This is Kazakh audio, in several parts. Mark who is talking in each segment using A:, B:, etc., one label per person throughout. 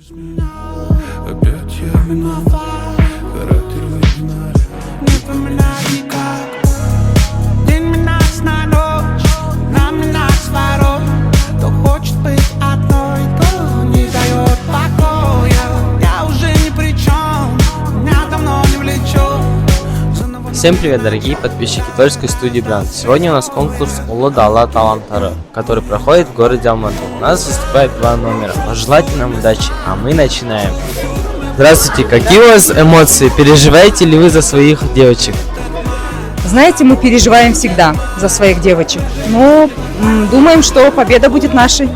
A: Опять я виноват, характер видно, не поминай никак. День меняется на ночь, нам меняется ворот. Кто хочет быть одной, то не дает покоя. Я уже ни при чем, меня давно не влечет.
B: Всем привет, дорогие подписчики творческой студии Брант. Сегодня у нас конкурс Улы Дала таланттары, который проходит в городе Алматы. У нас выступает два номера. Пожелайте нам удачи, а мы начинаем. Здравствуйте, какие у вас эмоции? Переживаете ли вы за своих девочек?
C: Знаете, мы переживаем всегда за своих девочек, но думаем, что победа будет нашей.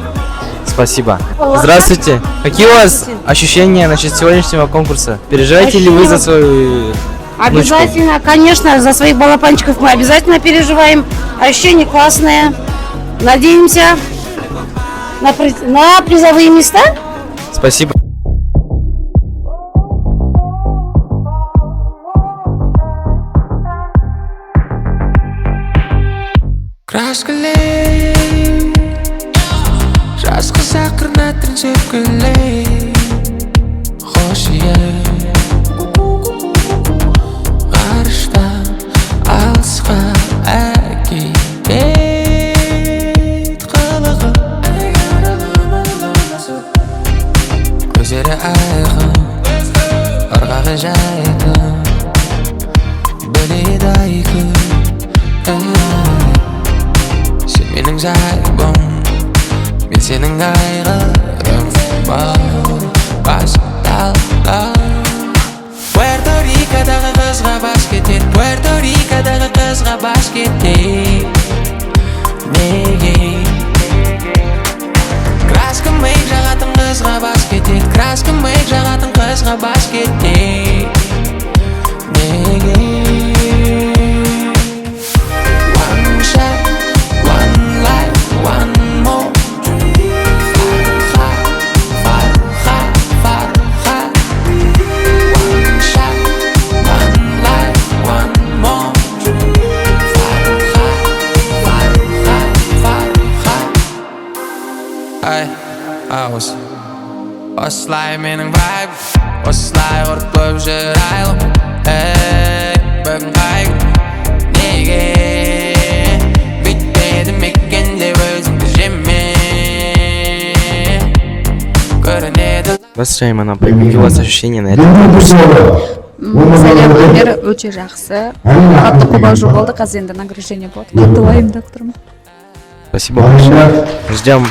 B: Спасибо. Здравствуйте, какие у вас ощущения насчет сегодняшнего конкурса? Переживаете ли вы за свою внучку?
D: Обязательно, конечно, за своих балапанчиков мы обязательно переживаем. Ощущения классные. Надеемся на призовые места.
B: Спасибо.
A: Краскалей, жасқы сақырнатын сөпкілей, хош ие. Ғарыштан алысқа әкетет қылығы. Көздері айқын, ырғағы жайқын, біледі айқын. Сен менің жайбым, мен сенің айғырым. Басталды. Пуэрто Рикодағы қызға бас кетет, Пуэрто Рикодағы қызға бас кетет. Неге? Краска мейк жағатын қызға бас кетет, Краска мейк жағатын қызға бас кетет. Неге? One shot, one life, one more. Farha, farha. One shot, one life, one more. Farha, farha. Ay, осылай менің vibe, осылай ұрып көп жүр айлым. Бүгін қайғы, неге бүйтпедім екен деп өзіңді жеме. Көрінеді.
B: Здравствуйте, Аймана. Какие у вас ощущения на этом конкурсе?
E: Сәлем, өнер өте жақсы. Қатты қобалжу болды, қазір енді награждение болады. Қатты уайымдап тұрмын.
B: Спасибо большое. Ждем.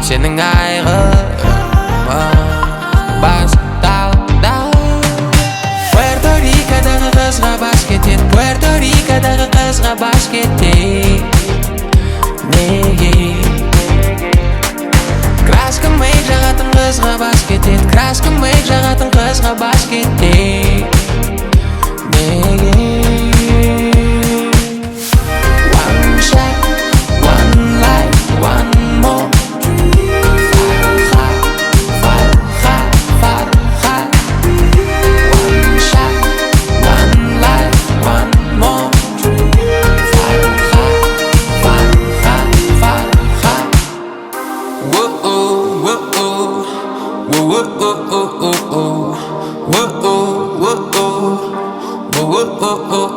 A: Сенің айғырым басталды. Пуэрто Рикодағы қызға бас кетет, Пуэрто Рикодағы қызға бас кетет. Неге? Краска мейк жағатын қызға бас кетет, Краска мейк жағатын қызға бас кетет. Неге? One shot, one life, one more. Farha, farha. One shot, one life, one more. Farha, farha, farha. Whoa, whoa, whoa, whoa, whoa, whoa, whoa, whoa, whoa, whoa, whoa, whoa, whoa, whoa.